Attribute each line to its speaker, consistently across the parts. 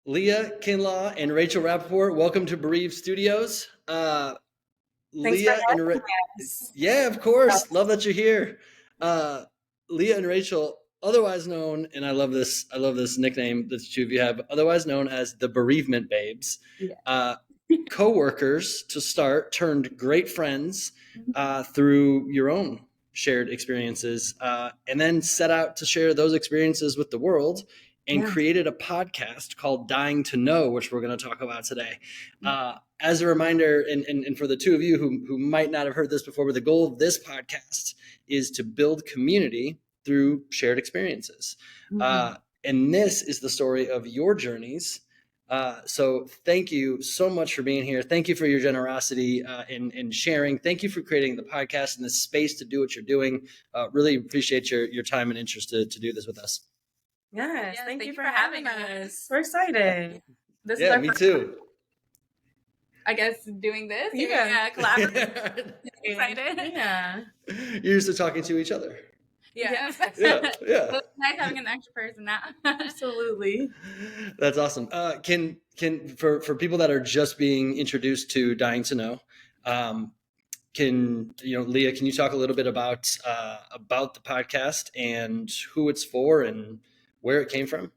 Speaker 1: Leah Kinlaw and Rachel Rappaport, welcome to Bereaved Studios.
Speaker 2: Thanks
Speaker 1: Leah
Speaker 2: for
Speaker 1: and
Speaker 2: having us.
Speaker 1: Yeah, of course. Love that you're here. Leah and Rachel, otherwise known, and I love this nickname that the two of you have, otherwise known as the Bereavement Babes.
Speaker 2: Yeah.
Speaker 1: Co-workers to start, turned great friends through your own shared experiences, and then set out to share those experiences with the world, and created a podcast called Dying to Know, which we're going to talk about today. As a reminder, and for the two of you who might not have heard this before, but the goal of this podcast is to build community through shared experiences. And this is the story of your journeys. So thank you so much for being here. Thank you for your generosity in sharing. Thank you for creating the podcast and the space to do what you're doing. Really appreciate your time and interest to do this with us.
Speaker 2: Yes, thank you for having us. We're excited.
Speaker 1: This is our me too.
Speaker 3: I guess doing this.
Speaker 2: Yeah,
Speaker 3: collaborative. Excited.
Speaker 2: Yeah.
Speaker 1: You're used to talking to each other.
Speaker 3: Yeah.
Speaker 1: Yeah.
Speaker 3: It's nice having an extra person now.
Speaker 2: Absolutely.
Speaker 1: That's awesome. Can for people that are just being introduced to Dying to Know, Leah, can you talk a little bit about the podcast and who it's for and where it came from?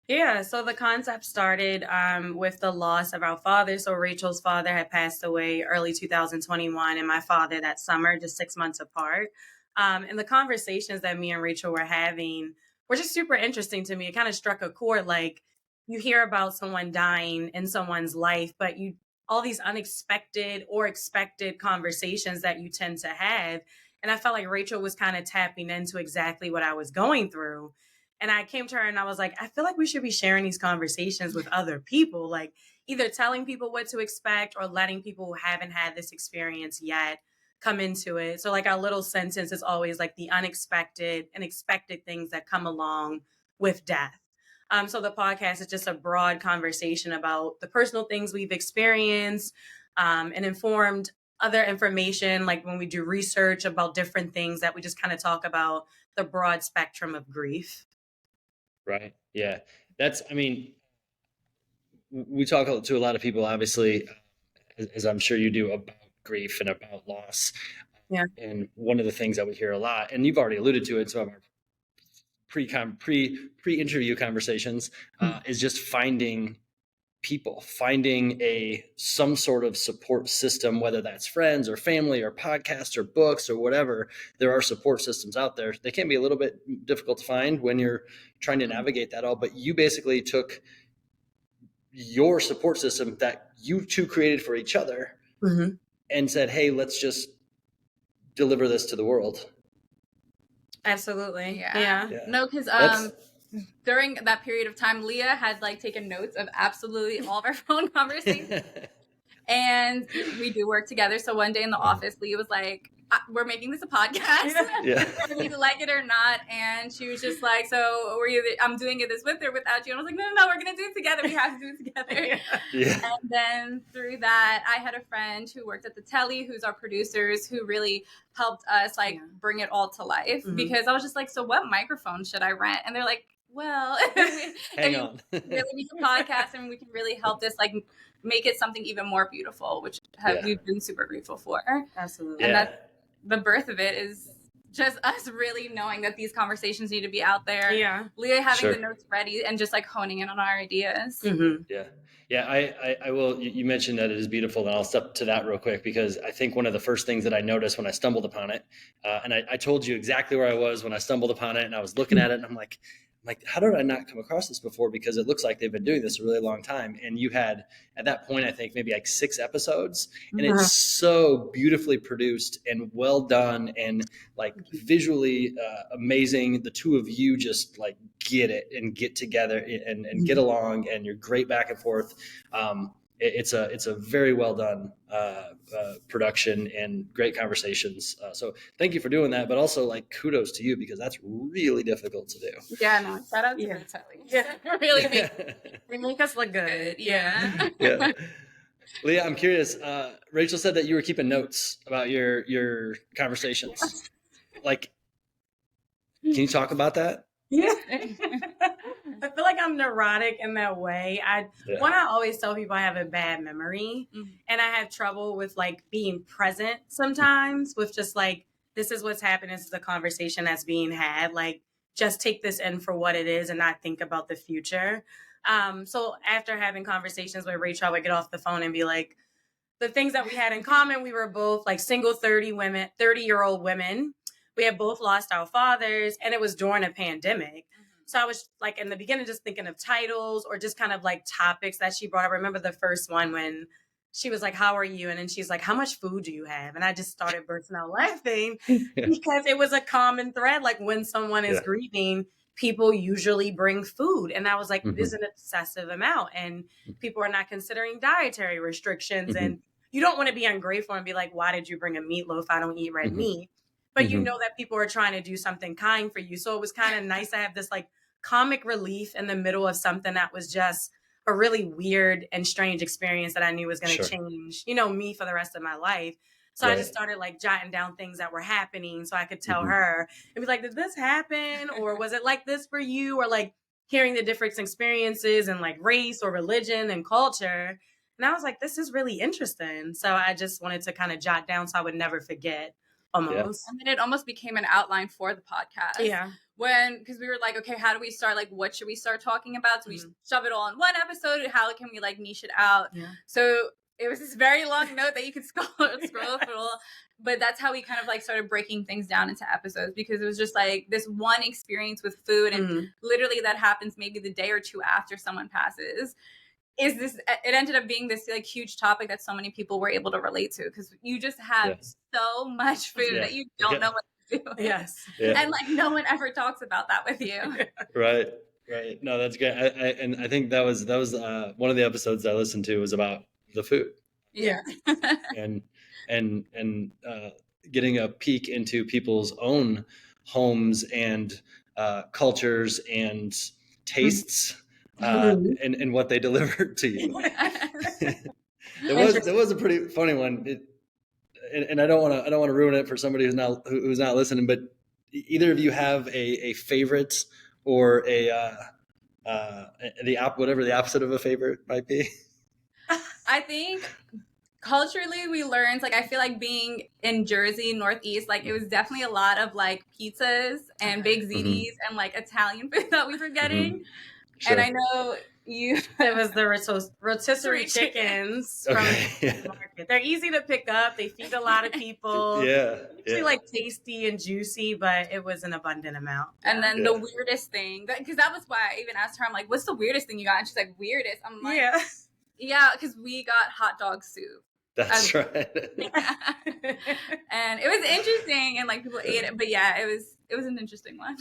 Speaker 2: Yeah, so the concept started with the loss of our father. So Rachel's father had passed away early 2021, and my father that summer, just 6 months apart. And the conversations that me and Rachel were having were just super interesting to me. It kind of struck a chord. Like, you hear about someone dying in someone's life, but all these unexpected or expected conversations that you tend to have. And I felt like Rachel was kind of tapping into exactly what I was going through. And I came to her and I was like, I feel like we should be sharing these conversations with other people, like either telling people what to expect or letting people who haven't had this experience yet come into it. So like our little sentence is always like the unexpected and expected things that come along with death. So the podcast is just a broad conversation about the personal things we've experienced and informed other information, like when we do research about different things that we just kind of talk about the broad spectrum of grief.
Speaker 1: Right. Yeah. We talk to a lot of people, obviously, as I'm sure you do, about grief and about loss.
Speaker 2: Yeah.
Speaker 1: And one of the things that we hear a lot, and you've already alluded to it in some of our pre-interview conversations, is just finding some sort of support system, whether that's friends or family or podcasts or books or whatever. There are support systems out there. They can be a little bit difficult to find when you're trying to navigate that all, but you basically took your support system that you two created for each other and said, hey, let's just deliver this to the world.
Speaker 2: Absolutely.
Speaker 3: Yeah. No, because during that period of time, Leah had taken notes of absolutely all of our phone conversations. And we do work together. So one day in the office, Leah was like, we're making this a podcast.
Speaker 1: Yeah.
Speaker 3: Whether you like it or not. And she was just like, so I'm doing this with or without you. And I was like, no, we're going to do it together. We have to do it together.
Speaker 1: Yeah.
Speaker 3: And then through that, I had a friend who worked at the Telly, who's our producers, who really helped us bring it all to life. Because I was just like, so what microphone should I rent? And they're like, well,
Speaker 1: hang on.
Speaker 3: Really make a podcast and we can really help this make it something even more beautiful, which we've been super grateful for.
Speaker 2: Absolutely.
Speaker 3: And that's the birth of it, is just us really knowing that these conversations need to be out there.
Speaker 2: Yeah.
Speaker 3: Leah having the notes ready and just honing in on our ideas.
Speaker 1: Yeah. I will. You mentioned that it is beautiful, and I'll step to that real quick, because I think one of the first things that I noticed when I stumbled upon it, and I told you exactly where I was when I stumbled upon it, and I was looking at it and I'm like, how did I not come across this before? Because it looks like they've been doing this a really long time. And you had, at that point, I think maybe 6 episodes, and it's so beautifully produced and well done and visually amazing. The two of you just get it and get together and get along, and you're great back and forth. It's a very well done production and great conversations. So thank you for doing that, but also kudos to you, because that's really difficult to do.
Speaker 3: Yeah, no, shout out to the Telly. Yeah, really
Speaker 2: they make us look good.
Speaker 3: Yeah.
Speaker 1: Leah, I'm curious. Rachel said that you were keeping notes about your conversations. Can you talk about that?
Speaker 2: Yeah. I feel like I'm neurotic in that way. I always tell people I have a bad memory, and I have trouble with like being present sometimes with just like, this is what's happening. This is a conversation that's being had. Like, just take this in for what it is and not think about the future. So after having conversations with Rachel, I would get off the phone and be like, the things that we had in common, we were both like single 30-year-old women. We had both lost our fathers, and it was during a pandemic. So I was like in the beginning just thinking of titles or just kind of like topics that she brought up. I remember the first one when she was like, how are you? And then she's like, how much food do you have? And I just started bursting out laughing because it was a common thread. Like when someone is grieving, people usually bring food. And I was like, it is an excessive amount. And people are not considering dietary restrictions. And you don't want to be ungrateful and be like, why did you bring a meatloaf? I don't eat red meat. But you know that people are trying to do something kind for you. So it was kind of nice to have this like comic relief in the middle of something that was just a really weird and strange experience that I knew was going to change, me for the rest of my life. So I just started like jotting down things that were happening so I could tell her and be like, did this happen? Or was it like this for you? Or like hearing the different experiences and like race or religion and culture. And I was like, this is really interesting. So I just wanted to kind of jot down so I would never forget. Almost.
Speaker 3: And then it almost became an outline for the podcast.
Speaker 2: Yeah.
Speaker 3: Because we were like, okay, how do we start? Like, what should we start talking about? So we shove it all in one episode. How can we like niche it out? Yeah. So it was this very long note that you could scroll through. But that's how we kind of like started breaking things down into episodes, because it was just like this one experience with food. And literally that happens maybe the day or two after someone passes. It ended up being this like huge topic that so many people were able to relate to, because you just have so much food that you don't know what to do. And like no one ever talks about that with you.
Speaker 1: Right. No, that's good. And I think that was one of the episodes that I listened to was about the food. And getting a peek into people's own homes and cultures and tastes. And what they delivered to you. It was a pretty funny one. And I don't want to ruin it for somebody who's not listening. But either of you have a favorite or whatever the opposite of a favorite might be?
Speaker 3: I think culturally we learned, like, I feel like being in Jersey, Northeast, like it was definitely a lot of like pizzas and big zitis and like Italian food that we were getting. And I know
Speaker 2: it was the rotisserie chickens from the market. They're easy to pick up. They feed a lot of people. Usually like tasty and juicy, but it was an abundant amount.
Speaker 3: And then the weirdest thing, because that was why I even asked her, I'm like, what's the weirdest thing you got? And she's like, weirdest. I'm like, because we got hot dog soup.
Speaker 1: That's right.
Speaker 3: And it was interesting, and like people ate it, but it was an interesting one.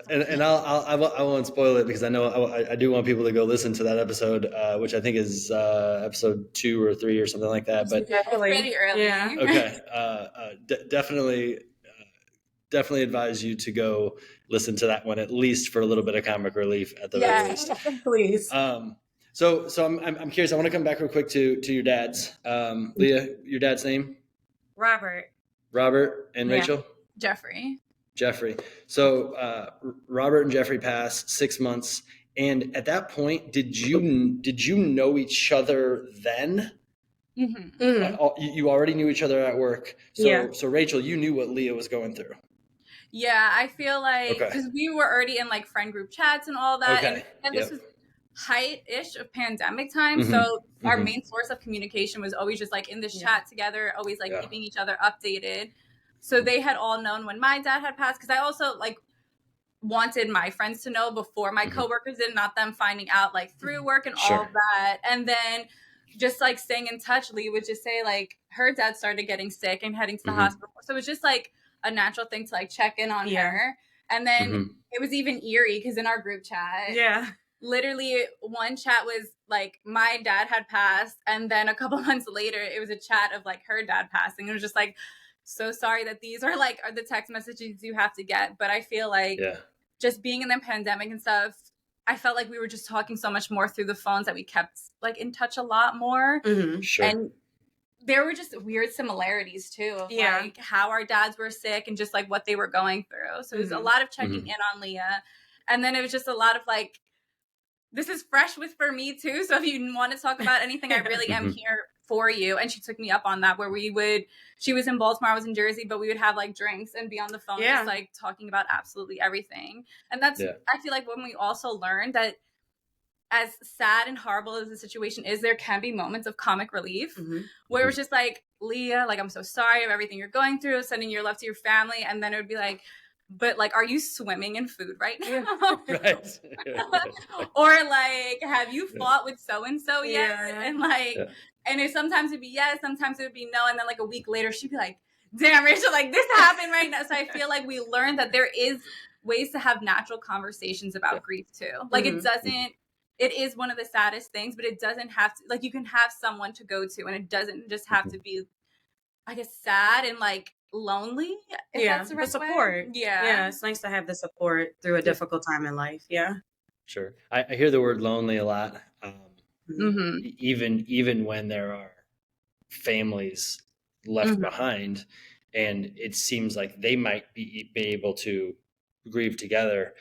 Speaker 1: And I won't spoil it, because I know I do want people to go listen to that episode, which I think is episode 2 or 3 or something like that. But
Speaker 3: pretty early.
Speaker 1: Okay. Definitely advise you to go listen to that one, at least for a little bit of comic relief at the very least.
Speaker 2: Please.
Speaker 1: So I'm curious. I want to come back real quick to your dad's. Leah, your dad's name?
Speaker 2: Robert
Speaker 1: And Rachel?
Speaker 3: Jeffrey.
Speaker 1: So Robert and Jeffrey passed 6 months, and at that point, did you know each other then? You already knew each other at work. So Rachel, you knew what Leah was going through.
Speaker 3: Yeah, I feel like because we were already in like friend group chats and all that, and this was height-ish of pandemic time. So our main source of communication was always just like in this chat together, always like keeping each other updated. So they had all known when my dad had passed, because I also like wanted my friends to know before my coworkers did, not them finding out like through work and all of that. And then just like staying in touch, Lee would just say like her dad started getting sick and heading to the hospital. So it was just like a natural thing to like check in on her. And then it was even eerie because in our group chat, literally one chat was like my dad had passed, and then a couple months later it was a chat of like her dad passing. It was just like, so sorry that these are the text messages you have to get. But I feel like just being in the pandemic and stuff, I felt like we were just talking so much more through the phones that we kept like in touch a lot more. And there were just weird similarities too of like how our dads were sick and just like what they were going through. So it was a lot of checking in on Leah. And then it was just a lot of like, this is fresh for me too. So if you want to talk about anything, I really am here for you. And she took me up on that, where she was in Baltimore, I was in Jersey, but we would have like drinks and be on the phone, just like talking about absolutely everything. And that's, I feel like when we also learned that as sad and horrible as the situation is, there can be moments of comic relief where it was just like, Leah, like, I'm so sorry of everything you're going through, sending your love to your family. And then it would be like, but like, are you swimming in food right now?
Speaker 1: Right.
Speaker 3: Or like, have you fought with so-and-so yet? And like, and sometimes it'd be yes, sometimes it would be no. And then like a week later, she'd be like, damn, Rachel, like this happened right now. So I feel like we learned that there is ways to have natural conversations about grief too. Like it is one of the saddest things, but it doesn't have to, like, you can have someone to go to, and it doesn't just have to be, I guess, sad and like lonely.
Speaker 2: That's the right support.
Speaker 3: Way.
Speaker 2: Yeah, it's nice to have the support through a difficult time in life. Yeah,
Speaker 1: sure. I hear the word lonely a lot. Even when there are families left behind, and it seems like they might be able to grieve together,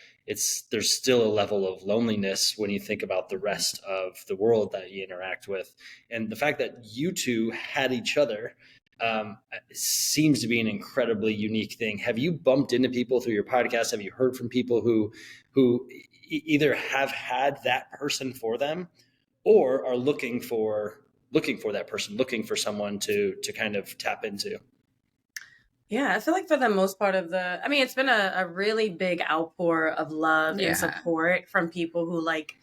Speaker 1: there's still a level of loneliness when you think about the rest of the world that you interact with. And the fact that you two had each other seems to be an incredibly unique thing. Have you bumped into people through your podcast? Have you heard from people who either have had that person for them, or are looking for that person, looking for someone to kind of tap into?
Speaker 2: Yeah, I feel like for the most part it's been a really big outpour of love and support from people who like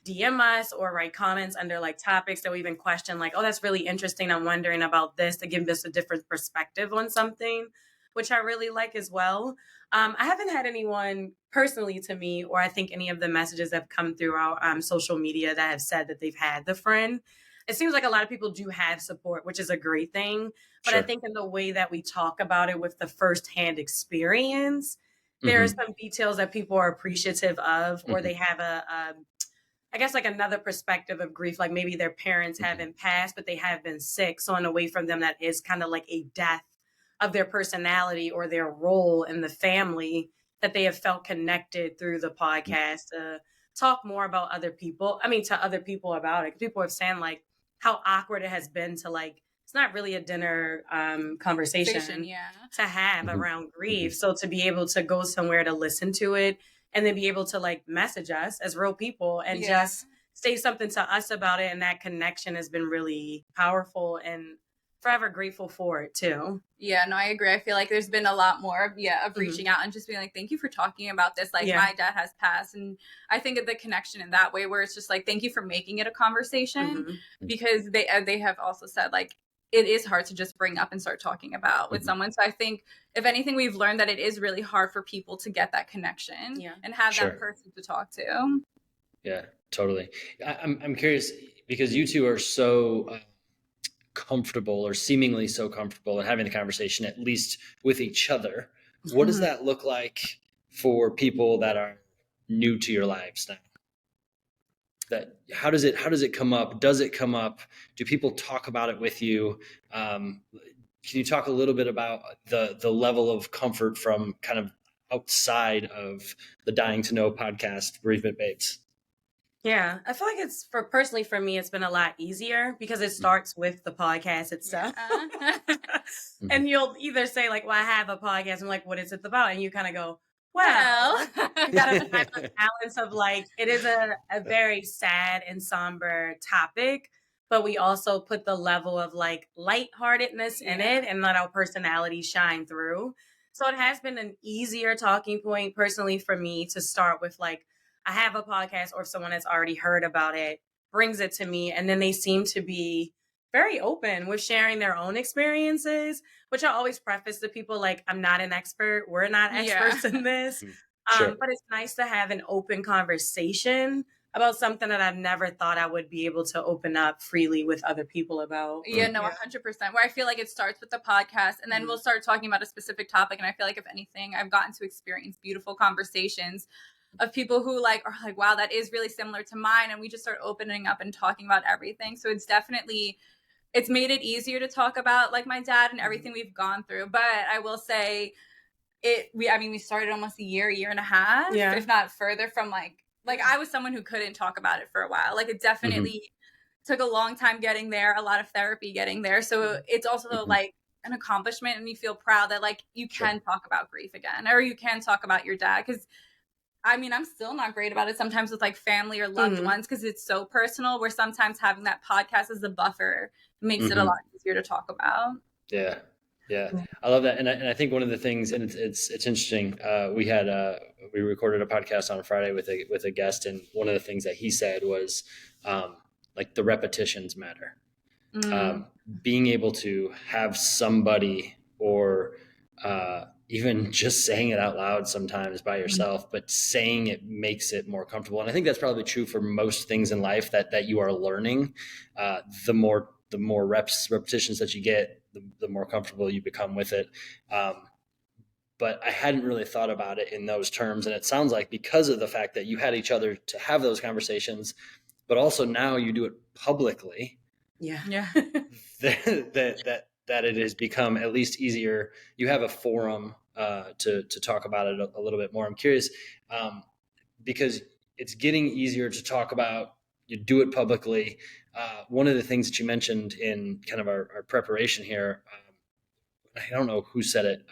Speaker 2: DM us or write comments under like topics that we even question, like, oh, that's really interesting, I'm wondering about this, to give us a different perspective on something, which I really like as well. I haven't had anyone personally to me, or I think any of the messages that have come through our social media that have said that they've had the friend. It seems like a lot of people do have support, which is a great thing. But I think in the way that we talk about it with the firsthand experience, there are some details that people are appreciative of, or they have I guess like another perspective of grief, like maybe their parents haven't passed, but they have been sick. So in a way from them, that is kind of like a death of their personality or their role in the family, that they have felt connected through the podcast to talk more about to other people about it. 'Cause people have saying like how awkward it has been to like, it's not really a dinner conversation to have around grief. So to be able to go somewhere to listen to it, and then be able to like message us as real people and just say something to us about it, and that connection has been really powerful, and forever grateful for it too.
Speaker 3: Yeah, no, I agree. I feel like there's been a lot more of reaching out and just being like, thank you for talking about this. Like my dad has passed, and I think of the connection in that way, where it's just like, thank you for making it a conversation, because they have also said like, it is hard to just bring up and start talking about with someone. So I think if anything, we've learned that it is really hard for people to get that connection and have that person to talk to.
Speaker 1: Yeah, totally. I'm curious, because you two are so comfortable, or seemingly so comfortable, in having the conversation, at least with each other. What does that look like for people that are new to your lives now? That how does it come up? Does it come up? Do people talk about it with you? Can you talk a little bit about the level of comfort from kind of outside of the Dying to Know podcast, Bereavement Babes?
Speaker 2: Yeah, I feel like personally for me, it's been a lot easier because it starts with the podcast itself. And you'll either say like, well, I have a podcast. I'm like, what is it about? And you kind of go, well, you got to find the balance of like, it is a very sad and somber topic, but we also put the level of like lightheartedness in it and let our personality shine through. So it has been an easier talking point personally for me to start with like, I have a podcast, or if someone has already heard about it brings it to me, and then they seem to be very open with sharing their own experiences, which I always preface to people like, I'm not an expert. We're not experts in this. But it's nice to have an open conversation about something that I've never thought I would be able to open up freely with other people about.
Speaker 3: 100%. Where I feel like it starts with the podcast, and then we'll start talking about a specific topic. And I feel like if anything, I've gotten to experience beautiful conversations of people who like are like, wow, that is really similar to mine. And we just start opening up and talking about everything. So it's made it easier to talk about like my dad and everything we've gone through. But I will say we started almost a year and a half, if not further, from like I was someone who couldn't talk about it for a while. Like it definitely took a long time getting there, a lot of therapy getting there. So it's also like an accomplishment, and you feel proud that like you can talk about grief again, or you can talk about your dad. Because I mean, I'm still not great about it sometimes with like family or loved ones, because it's so personal, where sometimes having that podcast as a buffer makes it a lot easier to talk about.
Speaker 1: Yeah. I love that. And I think one of the things, and it's interesting, we recorded a podcast on Friday with a guest, and one of the things that he said was like the repetitions matter. Being able to have somebody, or even just saying it out loud sometimes by yourself, but saying it makes it more comfortable. And I think that's probably true for most things in life that you are learning. The more repetitions that you get, the more comfortable you become with it. But I hadn't really thought about it in those terms. And it sounds like because of the fact that you had each other to have those conversations, but also now you do it publicly.
Speaker 2: Yeah.
Speaker 1: that it has become at least easier. You have a forum to talk about it a little bit more. I'm curious because it's getting easier to talk about. You do it publicly. One of the things that you mentioned in kind of our preparation here, I don't know who said it,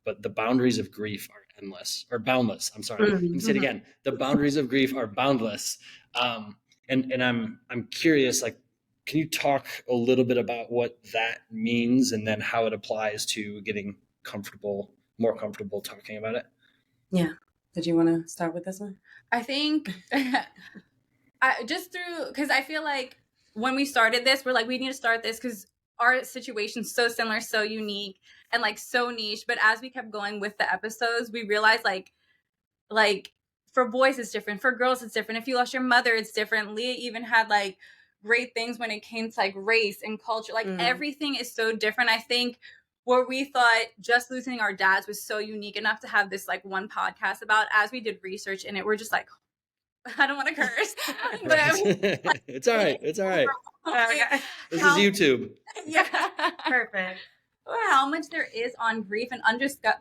Speaker 1: but the boundaries of grief are endless, or boundless. I'm sorry. Let me say it again. The boundaries of grief are boundless. And I'm curious, like, can you talk a little bit about what that means, and then how it applies to getting more comfortable talking about it?
Speaker 2: Yeah. Did you want to start with this one?
Speaker 3: I think because I feel like when we started this, we're like, we need to start this because our situation's so similar, so unique, and like so niche. But as we kept going with the episodes, we realized like for boys it's different, for girls it's different. If you lost your mother, it's different. Leah even had like great things when it came to like race and culture. Like everything is so different. I think where we thought just losing our dads was so unique enough to have this like one podcast about, as we did research in it, we're just like, I don't want to curse, but
Speaker 1: it's all right. It's all right.
Speaker 2: Okay.
Speaker 1: This is YouTube.
Speaker 3: Yeah.
Speaker 2: Perfect.
Speaker 3: How much there is on grief and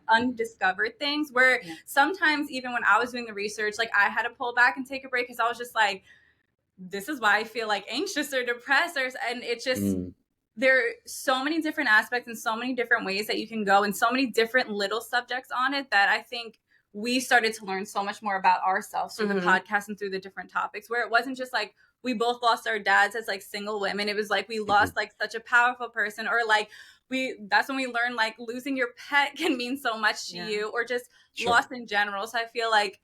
Speaker 3: undiscovered things, where sometimes even when I was doing the research, like I had to pull back and take a break, because I was just like, this is why I feel like anxious or depressed, and it's just there are so many different aspects and so many different ways that you can go, and so many different little subjects on it, that I think we started to learn so much more about ourselves through the podcast and through the different topics, where it wasn't just like we both lost our dads as like single women. It was like we lost like such a powerful person, or like that's when we learned like losing your pet can mean so much to you, or just loss in general. So I feel like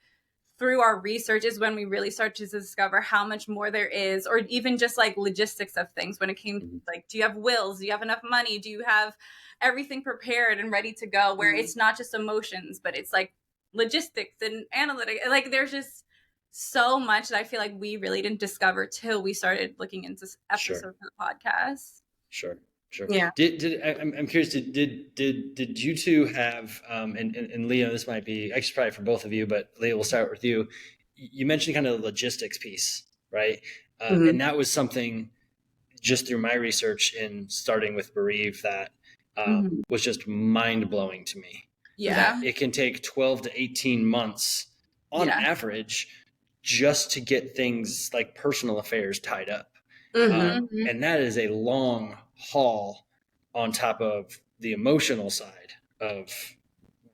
Speaker 3: through our research is when we really start to discover how much more there is, or even just like logistics of things when it came to like, do you have wills? Do you have enough money? Do you have everything prepared and ready to go? Where it's not just emotions, but it's like logistics and analytics. Like there's just so much that I feel like we really didn't discover till we started looking into episodes of the podcast.
Speaker 1: Sure.
Speaker 2: Yeah.
Speaker 1: I'm curious. Did you two have and Leah? This might be actually probably for both of you, but Leah, we'll start with you. You mentioned kind of the logistics piece, right? And that was something just through my research in starting with Bereave that was just mind blowing to me.
Speaker 3: Yeah,
Speaker 1: that it can take 12 to 18 months on average just to get things like personal affairs tied up. And that is a long haul on top of the emotional side of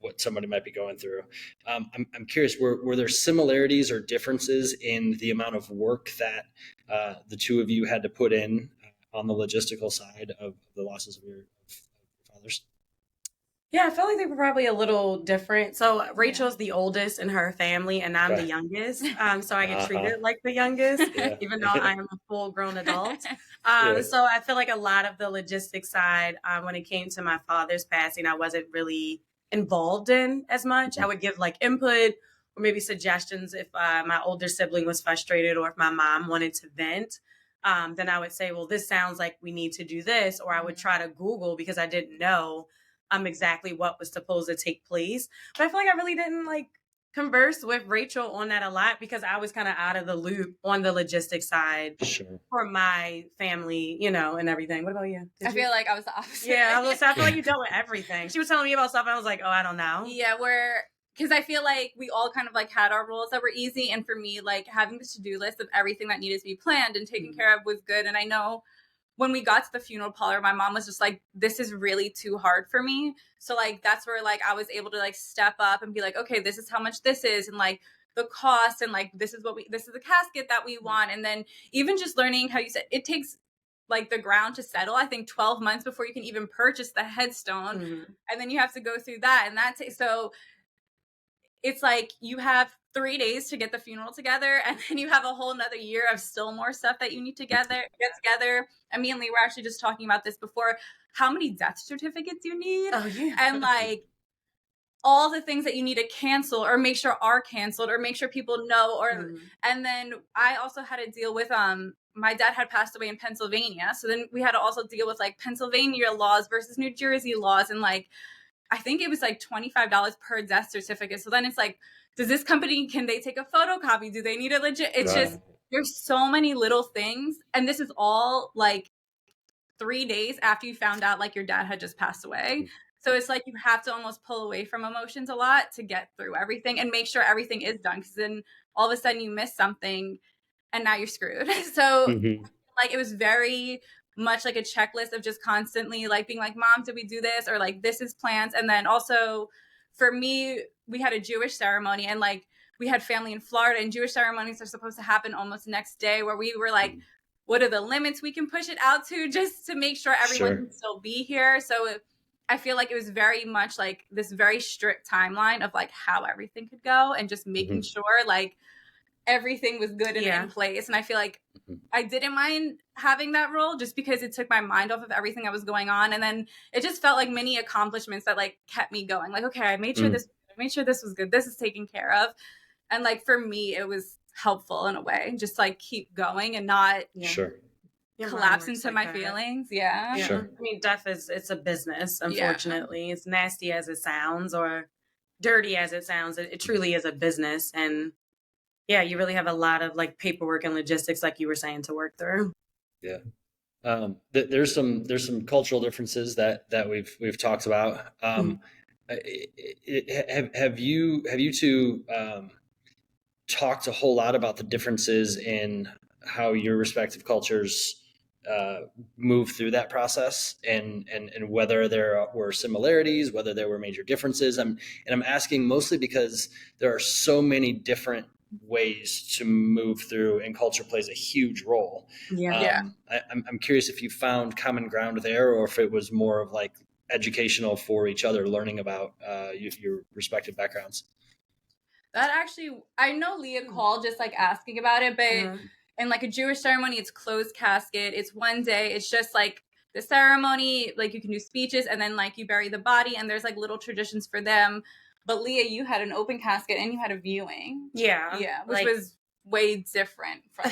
Speaker 1: what somebody might be going through. I'm curious, were there similarities or differences in the amount of work that the two of you had to put in on the logistical side of the losses of your fathers?
Speaker 2: Yeah, I feel like they were probably a little different. So Rachel's the oldest in her family, and I'm the youngest. So I get treated like the youngest, even though I am a full-grown adult. So I feel like a lot of the logistics side, when it came to my father's passing, I wasn't really involved in as much. I would give like input or maybe suggestions if my older sibling was frustrated, or if my mom wanted to vent. Then I would say, well, this sounds like we need to do this. Or I would try to Google, because I didn't know exactly what was supposed to take place. But I feel like I really didn't like converse with Rachel on that a lot because I was kind of out of the loop on the logistics side
Speaker 1: Sure.
Speaker 2: for my family, you know, and everything. What about you?
Speaker 3: I feel like I was the opposite.
Speaker 2: Yeah, I feel like you dealt with everything. She was telling me about stuff and I was like, oh, I don't know.
Speaker 3: Yeah, because I feel like we all kind of like had our roles that were easy. And for me, like having the to-do list of everything that needed to be planned and taken care of was good. And I know when we got to the funeral parlor, my mom was just like, this is really too hard for me. So like, that's where like I was able to like step up and be like, okay, this is how much this is. And like the cost and like, this is the casket that we want. And then even just learning how you said it takes like the ground to settle, I think 12 months before you can even purchase the headstone. And then you have to go through that. And so it's like you have 3 days to get the funeral together, and then you have a whole nother year of still more stuff that you need to get together. And me and Lee were actually just talking about this before, how many death certificates you need.
Speaker 2: Oh, yeah.
Speaker 3: And like all the things that you need to cancel or make sure are canceled or make sure people know. And then I also had to deal with my dad had passed away in Pennsylvania, so then we had to also deal with like Pennsylvania laws versus New Jersey laws, and like I think it was like $25 per death certificate. So then it's like, does this company, can they take a photocopy? Do they need a legit? It's just, there's so many little things. And this is all like 3 days after you found out like your dad had just passed away. So it's like you have to almost pull away from emotions a lot to get through everything and make sure everything is done. Because then all of a sudden you miss something and now you're screwed. So like it was very much like a checklist of just constantly like being like, Mom, did we do this? Or like, this is plans. And then also for me, we had a Jewish ceremony and like we had family in Florida, and Jewish ceremonies are supposed to happen almost next day, where we were like, what are the limits we can push it out to just to make sure everyone can still be here? So I feel like it was very much like this very strict timeline of like how everything could go and just making sure like everything was good and in place. And I feel like I didn't mind having that role just because it took my mind off of everything that was going on. And then it just felt like many accomplishments that like kept me going. Like, okay, I made sure this was good. This is taken care of. And like, for me, it was helpful in a way, just like keep going and not collapse into my feelings. Yeah.
Speaker 2: I mean, death it's a business, unfortunately. It's nasty as it sounds or dirty as it sounds. It truly is a business. And yeah, you really have a lot of like paperwork and logistics, like you were saying, to work through.
Speaker 1: Yeah. There's some cultural differences that we've talked about. Have you two talked a whole lot about the differences in how your respective cultures move through that process, and whether there were similarities, whether there were major differences? I'm asking mostly because there are so many different ways to move through, and culture plays a huge role. I'm curious if you found common ground there, or if it was more of like educational for each other, learning about your respective backgrounds.
Speaker 3: That actually, I know Leah called just like asking about it, but in like a Jewish ceremony, it's closed casket. It's one day. It's just like the ceremony, like you can do speeches and then like you bury the body, and there's like little traditions for them. But Leah, you had an open casket and you had a viewing. Yeah, which was way different from,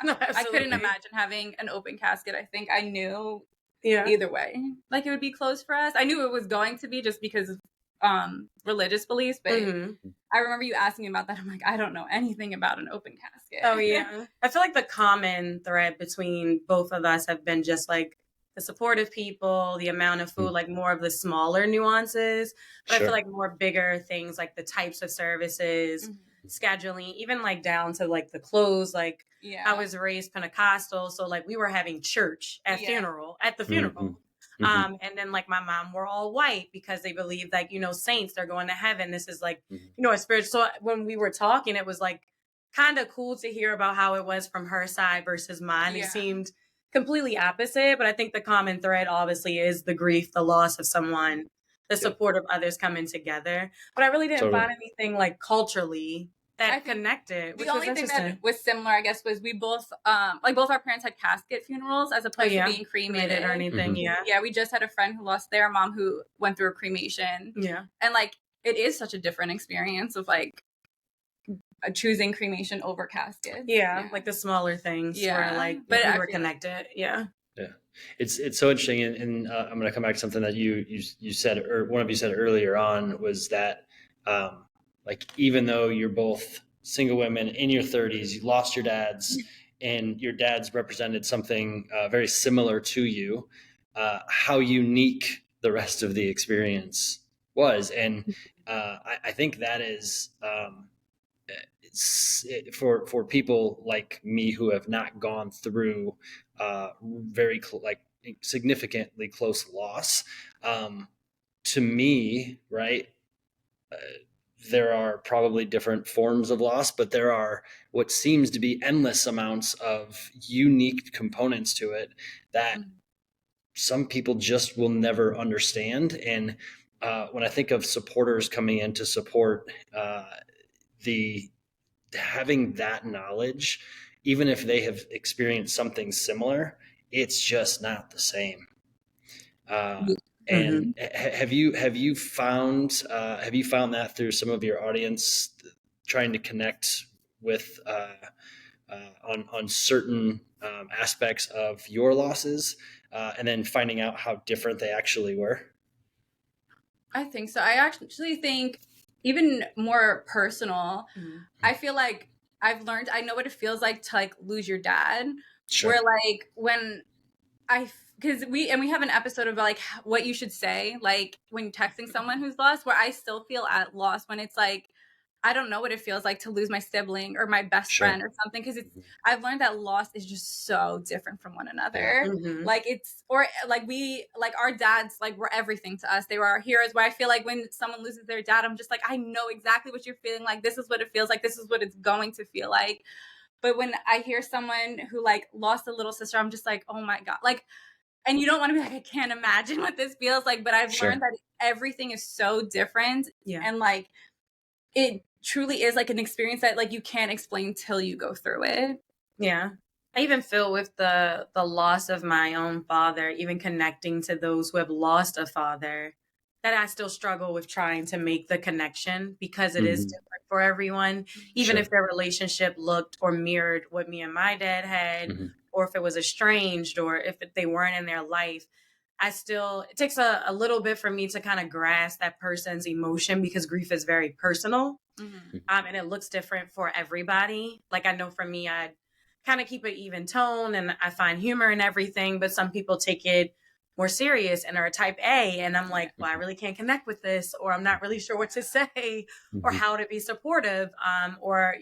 Speaker 2: No,
Speaker 3: I couldn't imagine having an open casket. I think I knew either way, like it would be closed for us. I knew it was going to be just because of religious beliefs, but I remember you asking me about that. I'm like, I don't know anything about an open casket.
Speaker 2: Oh, yeah. I feel like the common thread between both of us have been just like the supportive people, the amount of food, like more of the smaller nuances. But I feel like more bigger things like the types of services, scheduling, even like down to like the clothes. Like I was raised Pentecostal, so like we were having church at the funeral. And then like my mom were all white because they believed like, you know, saints, they're going to heaven. This is like, you know, a spiritual. So when we were talking, it was like kind of cool to hear about how it was from her side versus mine. It seemed completely opposite, but I think the common thread obviously is the grief, the loss of someone, the support of others coming together. But I really didn't find anything like culturally that connected.
Speaker 3: The only thing that was similar, I guess, was we both, like both our parents had casket funerals as opposed to being cremated
Speaker 2: or anything.
Speaker 3: Yeah, we just had a friend who lost their mom who went through a cremation. And like, it is such a different experience of like choosing cremation over casket.
Speaker 2: Like the smaller things were like, but we were connected.
Speaker 1: It's so interesting, and I'm going to come back to something that you said, or one of you said earlier on, was that like, even though you're both single women in your 30s, you lost your dads, and your dads represented something very similar to you, how unique the rest of the experience was. And I think that is for people like me who have not gone through very like significantly close loss. To me, right, there are probably different forms of loss, but there are what seems to be endless amounts of unique components to it that some people just will never understand. And when I think of supporters coming in to support, the having that knowledge, even if they have experienced something similar, it's just not the same. And have you found that through some of your audience, trying to connect with on certain aspects of your losses, and then finding out how different they actually were?
Speaker 3: I think so. I actually think even more personal. I feel like I've learned, I know what it feels like to like lose your dad.
Speaker 1: Sure.
Speaker 3: Where like when because we have an episode about like what you should say, like when texting someone who's lost, where I still feel at loss when it's like, I don't know what it feels like to lose my sibling or my best
Speaker 1: Sure.
Speaker 3: friend or something. Cause I've learned that loss is just so different from one another. Like it's, or like our dads, like were everything to us. They were our heroes, where I feel like when someone loses their dad, I'm just like, I know exactly what you're feeling like. This is what it feels like. This is what it's going to feel like. But when I hear someone who like lost a little sister, I'm just like, oh my God. Like, and you don't want to be like, I can't imagine what this feels like, but I've learned that everything is so different. And like, it truly is like an experience that like you can't explain till you go through it.
Speaker 2: Yeah. I even feel with the loss of my own father, even connecting to those who have lost a father, that I still struggle with trying to make the connection, because it is different for everyone. Even if their relationship looked or mirrored what me and my dad had, or if it was estranged, or if they weren't in their life, it takes a little bit for me to kind of grasp that person's emotion, because grief is very personal. And it looks different for everybody. Like, I know for me, I kind of keep an even tone and I find humor in everything, but some people take it more serious and are a type A. And I'm like, well, I really can't connect with this, or I'm not really sure what to say or how to be supportive, or,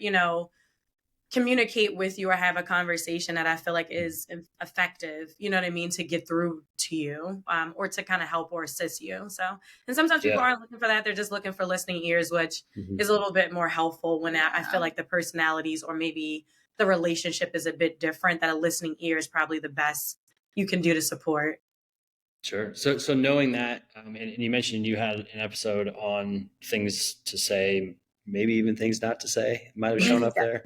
Speaker 2: communicate with you or have a conversation that I feel like is effective, you know what I mean, to get through to you, or to kind of help or assist you. So, and sometimes people aren't looking for that. They're just looking for listening ears, which is a little bit more helpful when I feel like the personalities or maybe the relationship is a bit different, that a listening ear is probably the best you can do to support.
Speaker 1: Sure. So knowing that, and you mentioned you had an episode on things to say, maybe even things not to say, might have shown up there.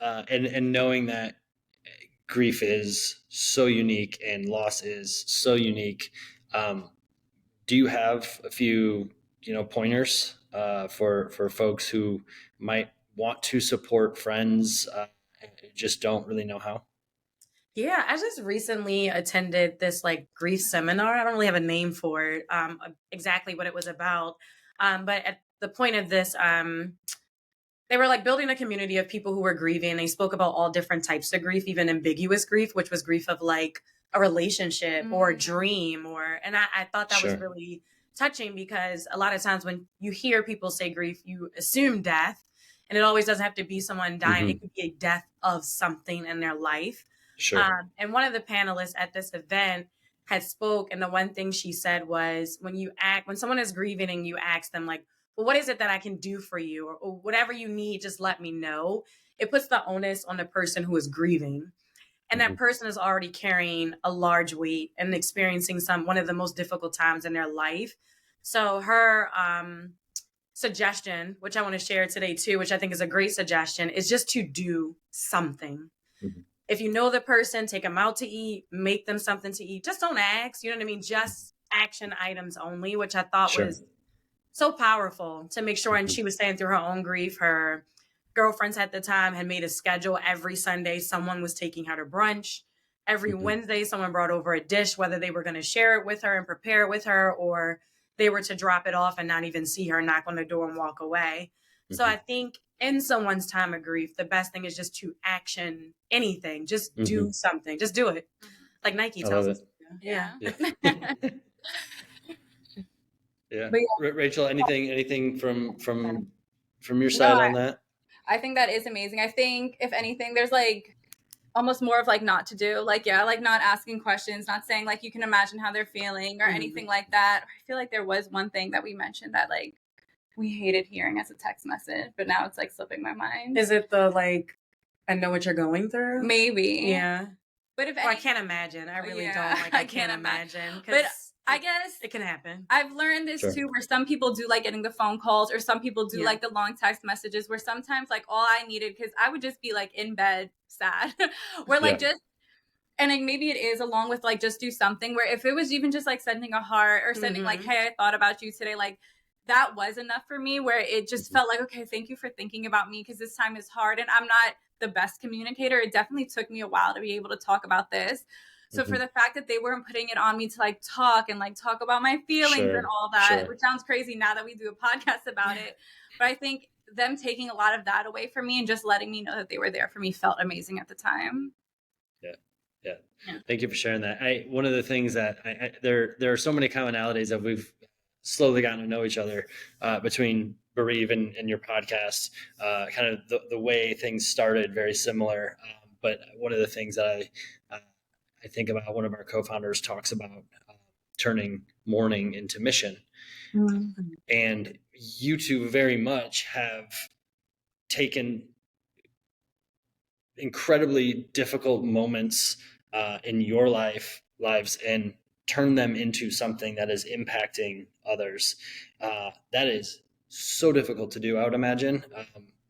Speaker 1: And knowing that grief is so unique and loss is so unique, do you have a few, pointers for folks who might want to support friends, just don't really know how?
Speaker 2: Yeah, I just recently attended this like grief seminar. I don't really have a name for it, exactly what it was about. But at the point of this, they were like building a community of people who were grieving. They spoke about all different types of grief, even ambiguous grief, which was grief of like a relationship or a dream, and I thought that was really touching, because a lot of times when you hear people say grief, you assume death, and it always doesn't have to be someone dying. It could be a death of something in their life. And one of the panelists at this event had spoke, and the one thing she said was, when someone is grieving and you ask them like, well, what is it that I can do for you, or whatever you need, just let me know. It puts the onus on the person who is grieving. And that person is already carrying a large weight and experiencing one of the most difficult times in their life. So her suggestion, which I want to share today too, which I think is a great suggestion, is just to do something. If you know the person, take them out to eat, make them something to eat. Just don't ask, you know what I mean? Just action items only, which I thought was so powerful to make sure. And she was saying through her own grief, her girlfriends at the time had made a schedule. Every Sunday, someone was taking her to brunch. Every Wednesday, someone brought over a dish, whether they were going to share it with her and prepare it with her, or they were to drop it off and not even see her, knock on the door and walk away. So I think in someone's time of grief, the best thing is just to action anything. Just do something. Just do it. Like Nike tells us. Yeah.
Speaker 1: Yeah. Rachel, anything from your side on that?
Speaker 3: I think that is amazing. I think if anything, there's like almost more of like not to do, like, like not asking questions, not saying like you can imagine how they're feeling or anything like that. I feel like there was one thing that we mentioned that like we hated hearing as a text message, but now it's like slipping my mind.
Speaker 2: Is it the like, I know what you're going through?
Speaker 3: Maybe.
Speaker 2: Yeah.
Speaker 3: But if
Speaker 2: I can't imagine. I really don't. Like, I can't imagine.
Speaker 3: But I guess
Speaker 2: it can happen.
Speaker 3: I've learned this too, where some people do like getting the phone calls, or some people do like the long text messages, where sometimes like all I needed, because I would just be like in bed sad, where like just, and like maybe it is along with like just do something, where if it was even just like sending a heart or sending like, hey, I thought about you today, like that was enough for me, where it just felt like, okay, thank you for thinking about me, because this time is hard and I'm not the best communicator. It definitely took me a while to be able to talk about this. So for the fact that they weren't putting it on me to like talk about my feelings and all that, which sounds crazy now that we do a podcast about it. But I think them taking a lot of that away from me and just letting me know that they were there for me felt amazing at the time.
Speaker 1: Yeah. Thank you for sharing that. One of the things that there are so many commonalities that we've slowly gotten to know each other between Bereave and your podcast, kind of the way things started very similar. But one of the things that I think about, one of our co-founders talks about turning mourning into mission. And you two very much have taken incredibly difficult moments in your lives and turn them into something that is impacting others. That is so difficult to do, I would imagine.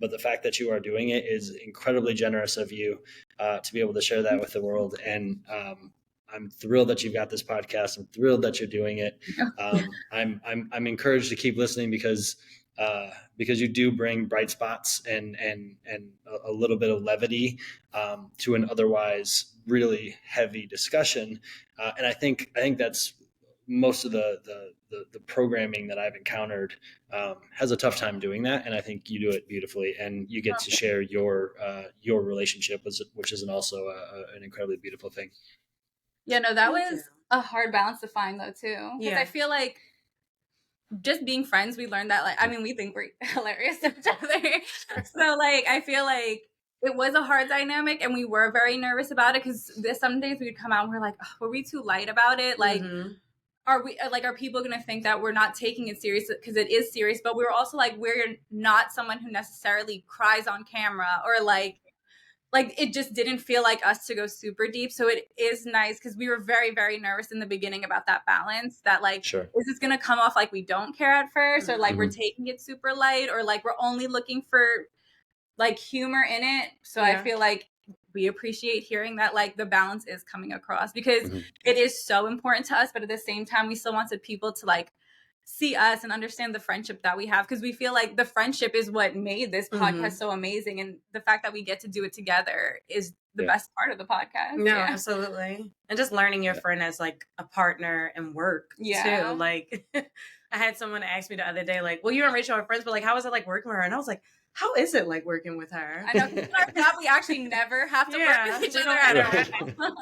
Speaker 1: But the fact that you are doing it is incredibly generous of you to be able to share that with the world. And I'm thrilled that you've got this podcast. I'm thrilled that you're doing it. I'm encouraged to keep listening because you do bring bright spots and a little bit of levity to an otherwise really heavy discussion. And I think that's most of the programming that I've encountered has a tough time doing that, and I think you do it beautifully, and you get to share your relationship, which is also an incredibly beautiful thing.
Speaker 3: Yeah, no, that was a hard balance to find though too, because I feel like just being friends, we learned that, like, I mean, we think we're hilarious to each other, so like I feel like it was a hard dynamic, and we were very nervous about it, because some days we'd come out and we're like, oh, were we too light about it? Like, are people going to think that we're not taking it serious? Because it is serious, but we were also like, we're not someone who necessarily cries on camera, or like it just didn't feel like us to go super deep. So it is nice, because we were very, very nervous in the beginning about that balance, that like, is this going to come off like we don't care at first, or like we're taking it super light, or like we're only looking for like humor in it. So I feel like we appreciate hearing that like the balance is coming across, because it is so important to us, but at the same time we still wanted people to like see us and understand the friendship that we have, because we feel like the friendship is what made this podcast so amazing, and the fact that we get to do it together is the best part of the podcast.
Speaker 2: No, absolutely. And just learning your friend as like a partner in work too. Like I had someone ask me the other day, like, well, you and Rachel are friends, but like, how is it like working with her? And I was like, how is it like working with her?
Speaker 3: I know, in our job, we actually never have to work with each other.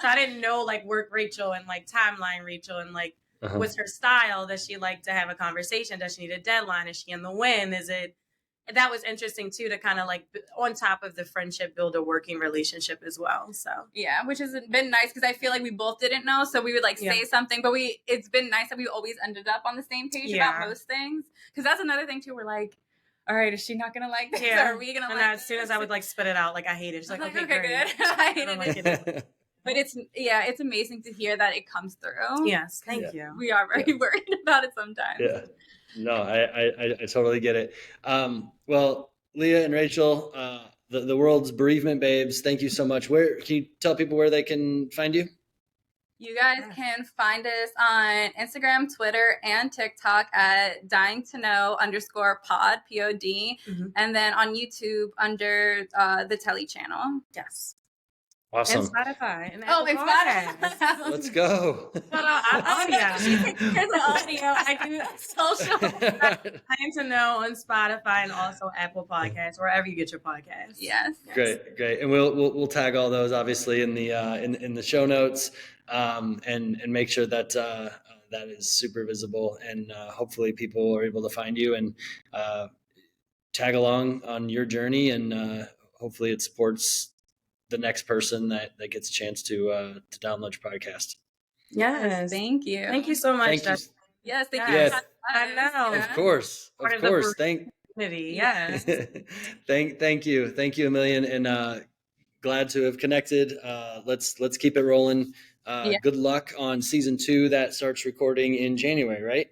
Speaker 2: So I didn't know like work Rachel and like timeline Rachel, and like what's her style? Does she like to have a conversation? Does she need a deadline? Is she in the wind? That was interesting too, to kind of like on top of the friendship build a working relationship as well. So
Speaker 3: yeah, which has been nice, because I feel like we both didn't know, so we would like say something, but it's been nice that we always ended up on the same page about most things, because that's another thing too. We're like, all right, is she not gonna like this? Or are we gonna like
Speaker 2: as soon as I would like spit it out, like I hate it. She's like, okay, great.
Speaker 3: Good. I hated it. But it's amazing to hear that it comes through.
Speaker 2: Yes, thank you.
Speaker 3: We are very worried about it sometimes.
Speaker 1: Yeah. No, I totally get it. Well, Leah and Rachel, the world's bereavement babes, thank you so much. Where can you tell people where they can find you?
Speaker 3: You guys can find us on Instagram, Twitter, and TikTok at dyingtoknow_pod, POD, and then on YouTube under the Telly channel.
Speaker 2: Yes.
Speaker 1: Awesome.
Speaker 2: And Spotify. And
Speaker 3: Oh,
Speaker 2: Apple
Speaker 3: and
Speaker 2: Podcasts.
Speaker 3: Spotify.
Speaker 1: Let's go.
Speaker 2: Audio.
Speaker 3: Here's the audio. I do social.
Speaker 2: Time to know on Spotify and also Apple Podcasts, wherever you get your podcasts.
Speaker 3: Yes.
Speaker 1: Great. And we'll tag all those obviously in the in the show notes, and make sure that that is super visible, and hopefully people are able to find you and tag along on your journey, and hopefully it supports the next person that gets a chance to download your podcast.
Speaker 2: Yes.
Speaker 3: Thank you.
Speaker 2: Thank you so much.
Speaker 1: Thank you.
Speaker 3: Yes. Thank
Speaker 2: Yes.
Speaker 3: you.
Speaker 2: I know.
Speaker 1: Of course.
Speaker 2: Part of the
Speaker 1: Thank
Speaker 2: community. Yes.
Speaker 1: thank you a million, and glad to have connected. Let's keep it rolling. Good luck on season 2 that starts recording in January, right?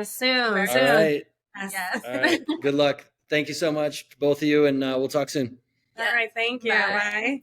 Speaker 2: Soon.
Speaker 1: All right.
Speaker 3: Yes.
Speaker 1: All right. Good luck. Thank you so much, both of you, and we'll talk soon.
Speaker 2: All right. Thank you.
Speaker 3: Bye.
Speaker 2: Bye.